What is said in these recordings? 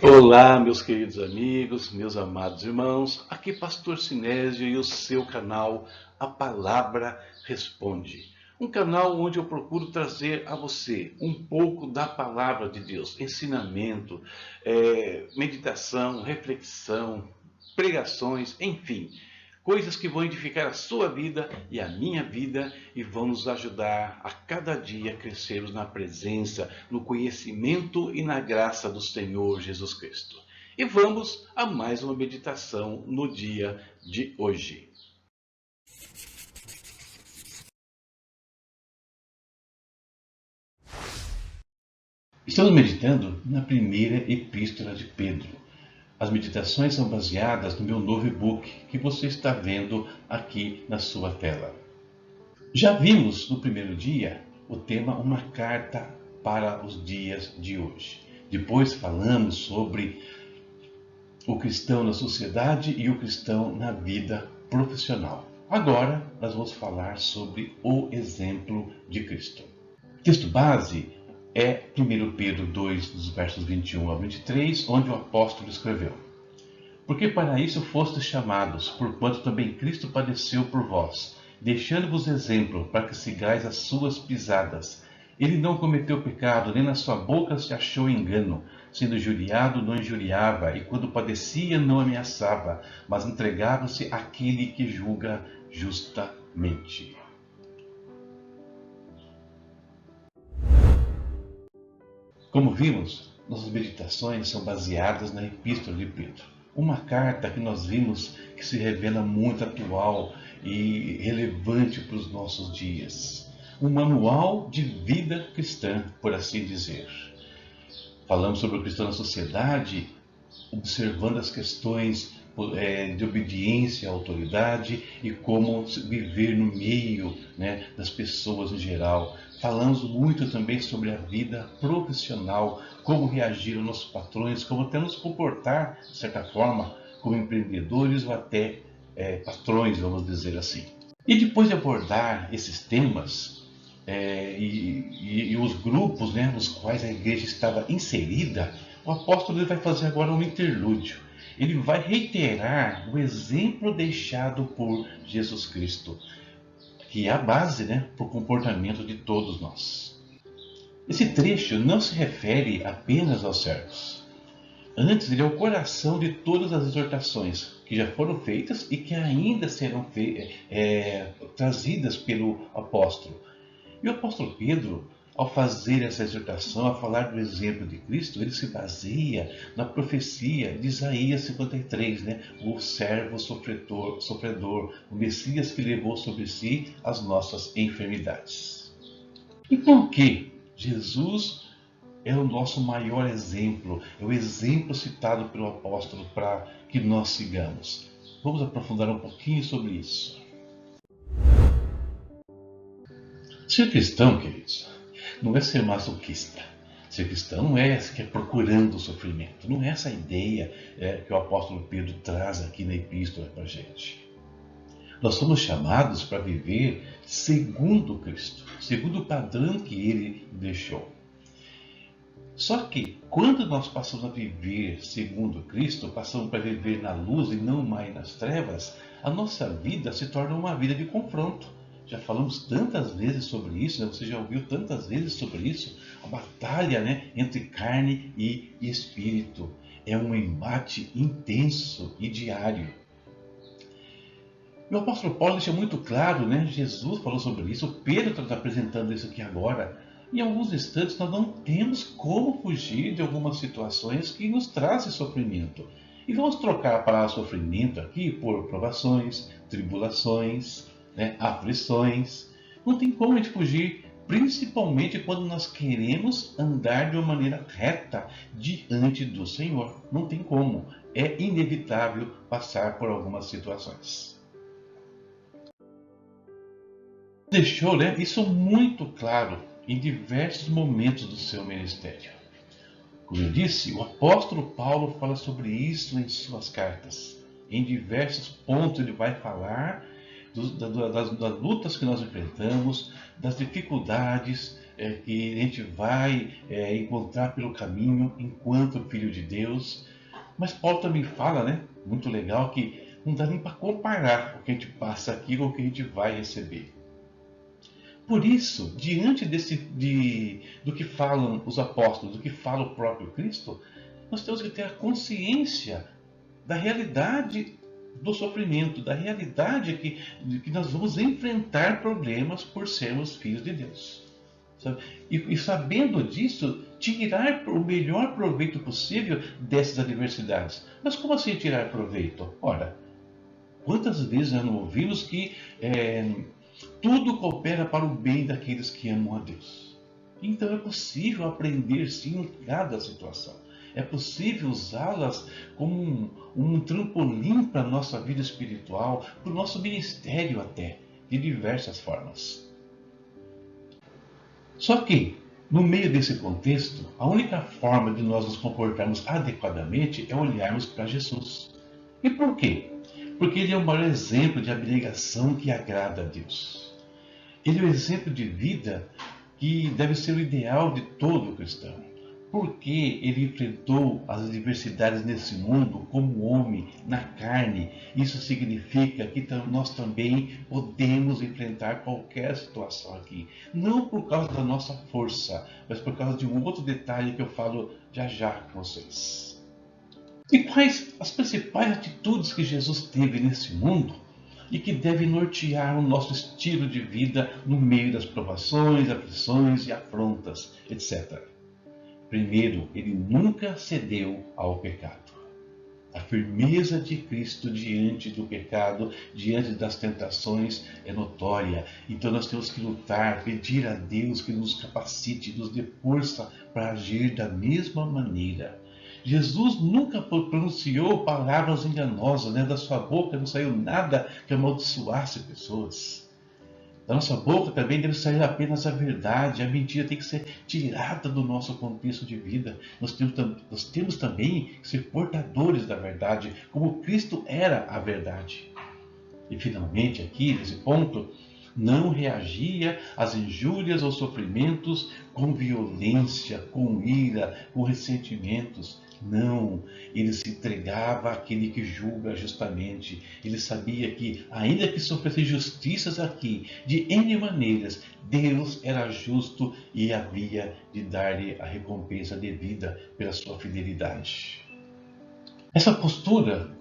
Olá, meus queridos amigos, meus amados irmãos, aqui Pastor Sinésio e o seu canal A Palavra Responde. Um canal onde eu procuro trazer a você um pouco da Palavra de Deus, ensinamento, meditação, reflexão, pregações, enfim, coisas que vão edificar a sua vida e a minha vida e vão nos ajudar a cada dia crescermos na presença, no conhecimento e na graça do Senhor Jesus Cristo. E vamos a mais uma meditação no dia de hoje. Estamos meditando na primeira epístola de Pedro. As meditações são baseadas no meu novo e-book que você está vendo aqui na sua tela. Já vimos no primeiro dia o tema Uma Carta para os Dias de Hoje. Depois falamos sobre o cristão na sociedade e o cristão na vida profissional. Agora nós vamos falar sobre o exemplo de Cristo. O texto base é 1 Pedro 2, dos versos 21 a 23, onde o apóstolo escreveu: Porque para isso fostes chamados, porquanto também Cristo padeceu por vós, deixando-vos exemplo, para que sigais as suas pisadas. Ele não cometeu pecado, nem na sua boca se achou engano. Sendo injuriado, não injuriava, e quando padecia, não ameaçava, mas entregava-se àquele que julga justamente. Como vimos, nossas meditações são baseadas na Epístola de Pedro. Uma carta que nós vimos que se revela muito atual e relevante para os nossos dias. Um manual de vida cristã, por assim dizer. Falamos sobre o cristão na sociedade, observando as questões de obediência à autoridade e como viver no meio, das pessoas em geral. Falamos muito também sobre a vida profissional, como reagir aos nossos patrões, como até nos comportar, de certa forma, como empreendedores ou até patrões, vamos dizer assim. E depois de abordar esses temas e os grupos nos quais a igreja estava inserida, o apóstolo vai fazer agora um interlúdio. Ele vai reiterar o exemplo deixado por Jesus Cristo, que é a base para o comportamento de todos nós. Esse trecho não se refere apenas aos servos. Antes, ele é o coração de todas as exortações que já foram feitas e que ainda serão trazidas pelo apóstolo. E o apóstolo Pedro, ao fazer essa exortação, a falar do exemplo de Cristo, ele se baseia na profecia de Isaías 53, o servo sofredor, o Messias que levou sobre si as nossas enfermidades. E por que Jesus é o nosso maior exemplo, é o exemplo citado pelo apóstolo para que nós sigamos? Vamos aprofundar um pouquinho sobre isso. Ser cristão, queridos, não é ser masoquista. Ser cristão não é que é procurando o sofrimento. Não é essa a ideia que o apóstolo Pedro traz aqui na epístola para a gente. Nós somos chamados para viver segundo Cristo, segundo o padrão que ele deixou. Só que quando nós passamos a viver segundo Cristo, passamos para viver na luz e não mais nas trevas, a nossa vida se torna uma vida de confronto. Já falamos tantas vezes sobre isso, você já ouviu tantas vezes sobre isso, a batalha entre carne e espírito. É um embate intenso e diário. E o apóstolo Paulo deixa muito claro, Jesus falou sobre isso, o Pedro está apresentando isso aqui agora. Em alguns instantes nós não temos como fugir de algumas situações que nos trazem sofrimento. E vamos trocar a palavra sofrimento aqui por provações, tribulações, aflições. Não tem como a gente fugir, principalmente quando nós queremos andar de uma maneira reta diante do Senhor. Não tem como. É inevitável passar por algumas situações. Deixou isso muito claro em diversos momentos do seu ministério. Como eu disse, o apóstolo Paulo fala sobre isso em suas cartas. Em diversos pontos ele vai falar das lutas que nós enfrentamos, das dificuldades que a gente vai encontrar pelo caminho enquanto filho de Deus. Mas Paulo também fala, né, muito legal, que não dá nem para comparar o que a gente passa aqui com o que a gente vai receber. Por isso, diante do que falam os apóstolos, do que fala o próprio Cristo, nós temos que ter a consciência da realidade do sofrimento, da realidade de que nós vamos enfrentar problemas por sermos filhos de Deus. Sabe? E sabendo disso, tirar o melhor proveito possível dessas adversidades. Mas como assim tirar proveito? Ora, quantas vezes nós não ouvimos que tudo coopera para o bem daqueles que amam a Deus? Então é possível aprender sim em cada situação. É possível usá-las como um trampolim para a nossa vida espiritual, para o nosso ministério até, de diversas formas. Só que, no meio desse contexto, a única forma de nós nos comportarmos adequadamente é olharmos para Jesus. E por quê? Porque ele é o maior exemplo de abnegação que agrada a Deus. Ele é o exemplo de vida que deve ser o ideal de todo cristão. Porque ele enfrentou as adversidades nesse mundo como homem, na carne. Isso significa que nós também podemos enfrentar qualquer situação aqui. Não por causa da nossa força, mas por causa de um outro detalhe que eu falo já com vocês. E quais as principais atitudes que Jesus teve nesse mundo e que devem nortear o nosso estilo de vida no meio das provações, aflições e afrontas, etc. Primeiro, ele nunca cedeu ao pecado. A firmeza de Cristo diante do pecado, diante das tentações, é notória. Então nós temos que lutar, pedir a Deus que nos capacite, nos dê força para agir da mesma maneira. Jesus nunca pronunciou palavras enganosas, né? Da sua boca não saiu nada que amaldiçoasse pessoas. Da nossa boca também deve sair apenas a verdade. A mentira tem que ser tirada do nosso contexto de vida. Nós temos também que ser portadores da verdade, como Cristo era a verdade. E finalmente aqui, nesse ponto, não reagia às injúrias ou sofrimentos com violência, com ira, com ressentimentos. Não, ele se entregava àquele que julga justamente. Ele sabia que, ainda que sofresse injustiças aqui, de N maneiras, Deus era justo e havia de dar-lhe a recompensa devida pela sua fidelidade. Essa postura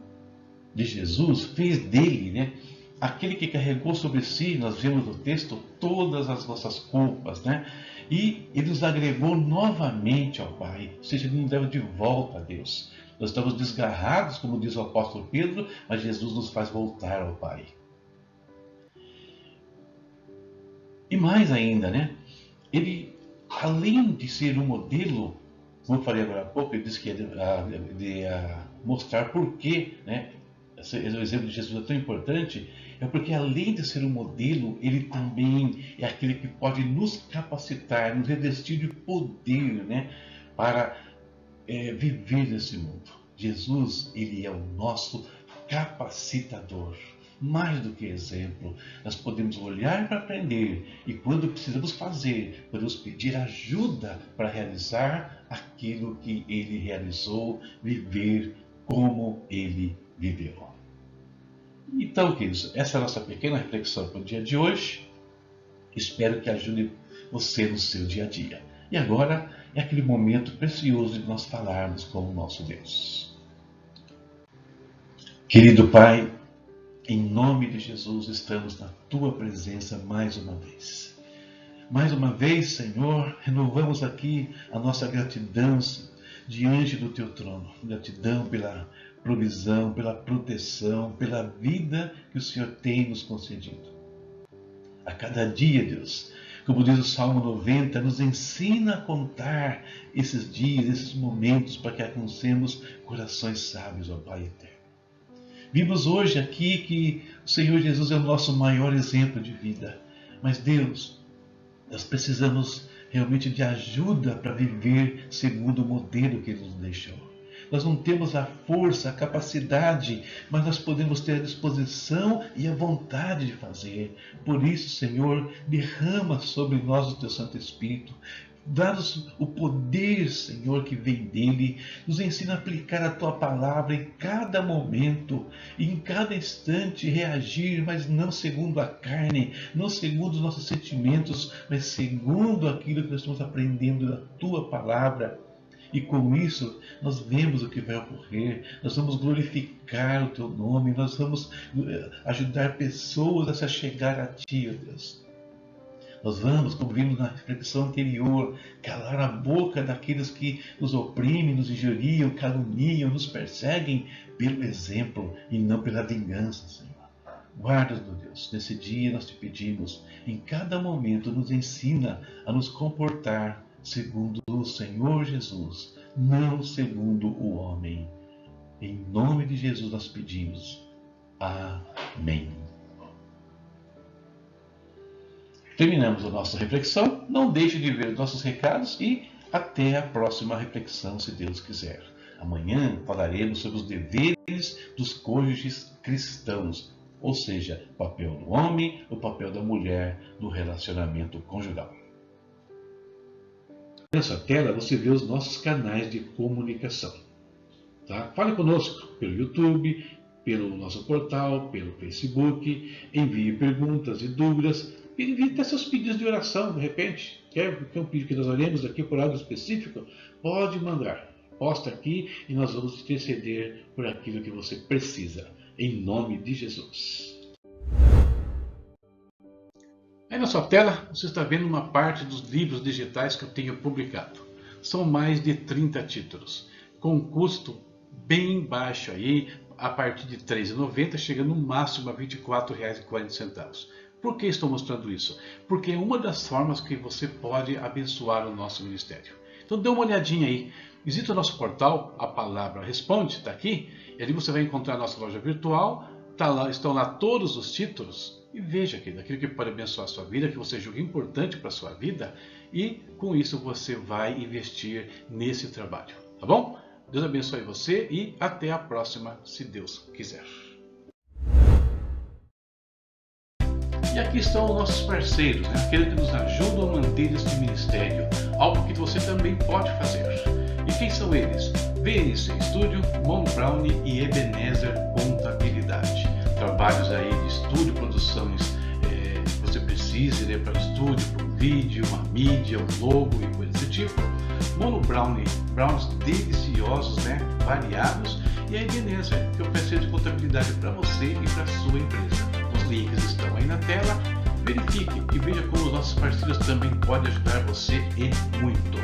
de Jesus fez dele, né, aquele que carregou sobre si, nós vemos no texto, todas as nossas culpas, né? E ele nos agregou novamente ao Pai, ou seja, ele nos leva de volta a Deus. Nós estamos desgarrados, como diz o apóstolo Pedro, mas Jesus nos faz voltar ao Pai. E mais ainda, né? Ele, além de ser um modelo, como eu falei agora há pouco, ele disse que ia mostrar por que, né? O exemplo de Jesus é tão importante, é porque além de ser um modelo, ele também é aquele que pode nos capacitar, nos revestir de poder, né, para viver nesse mundo. Jesus, ele é o nosso capacitador. Mais do que exemplo, nós podemos olhar para aprender e quando precisamos fazer, podemos pedir ajuda para realizar aquilo que ele realizou, viver como ele viveu. Então, queridos, essa é a nossa pequena reflexão para o dia de hoje. Espero que ajude você no seu dia a dia. E agora é aquele momento precioso de nós falarmos com o nosso Deus. Querido Pai, em nome de Jesus, estamos na Tua presença mais uma vez. Mais uma vez, Senhor, renovamos aqui a nossa gratidão diante do Teu trono. Gratidão pela provisão, pela proteção, pela vida que o Senhor tem nos concedido. A cada dia, Deus, como diz o Salmo 90, nos ensina a contar esses dias, esses momentos, para que alcancemos corações sábios, ó Pai eterno. Vimos hoje aqui que o Senhor Jesus é o nosso maior exemplo de vida. Mas Deus, nós precisamos realmente de ajuda para viver segundo o modelo que Ele nos deixou. nós não temos a força, a capacidade, mas nós podemos ter a disposição e a vontade de fazer. Por isso, Senhor, derrama sobre nós o Teu Santo Espírito. Dá-nos o poder, Senhor, que vem dele. Nos ensina a aplicar a Tua palavra em cada momento, e em cada instante reagir, mas não segundo a carne, não segundo os nossos sentimentos, mas segundo aquilo que nós estamos aprendendo da Tua palavra. E com isso, nós vemos o que vai ocorrer, nós vamos glorificar o Teu nome, nós vamos ajudar pessoas a se achegar a Ti, ó Deus. Nós vamos, como vimos na reflexão anterior, calar a boca daqueles que nos oprimem, nos injuriam, caluniam, nos perseguem pelo exemplo e não pela vingança, Senhor. Guarda-nos, meu Deus, nesse dia nós te pedimos, em cada momento nos ensina a nos comportar segundo o Senhor Jesus, não segundo o homem. Em nome de Jesus nós pedimos. Amém. Terminamos a nossa reflexão. Não deixe de ver os nossos recados e até a próxima reflexão, se Deus quiser. Amanhã falaremos sobre os deveres dos cônjuges cristãos, ou seja, o papel do homem, o papel da mulher no relacionamento conjugal. Na sua tela você vê os nossos canais de comunicação. Tá? Fale conosco pelo YouTube, pelo nosso portal, pelo Facebook, envie perguntas e dúvidas. Envie até seus pedidos de oração, de repente. Quer um pedido que nós oremos aqui por algo específico? Pode mandar. Posta aqui e nós vamos interceder por aquilo que você precisa. Em nome de Jesus. Aí na sua tela você está vendo uma parte dos livros digitais que eu tenho publicado. São mais de 30 títulos, com um custo bem baixo aí, a partir de R$ 3,90, chegando no máximo a R$ 24,40. Por que estou mostrando isso? Porque é uma das formas que você pode abençoar o nosso ministério. Então dê uma olhadinha aí. Visita o nosso portal, a palavra responde, está aqui. E ali você vai encontrar a nossa loja virtual. Estão lá todos os títulos. E veja aqui, daquilo que pode abençoar a sua vida, que você julga importante para a sua vida. E com isso você vai investir nesse trabalho. Tá bom? Deus abençoe você e até a próxima, se Deus quiser. E aqui estão os nossos parceiros, aqueles que nos ajudam a manter este ministério, algo que você também pode fazer. E quem são eles? VNC Studio, Mono Brown e Ebenezer Contabilidade. Trabalhos aí de estúdio, produções que você precise para o estúdio, para um vídeo, uma mídia, um logo e coisa desse tipo. Mono Brown, browns deliciosos, variados. E a Ebenezer, que é o parceiro de contabilidade para você e para a sua empresa. Os links estão aí na tela. Verifique e veja como os nossos parceiros também podem ajudar você e muito.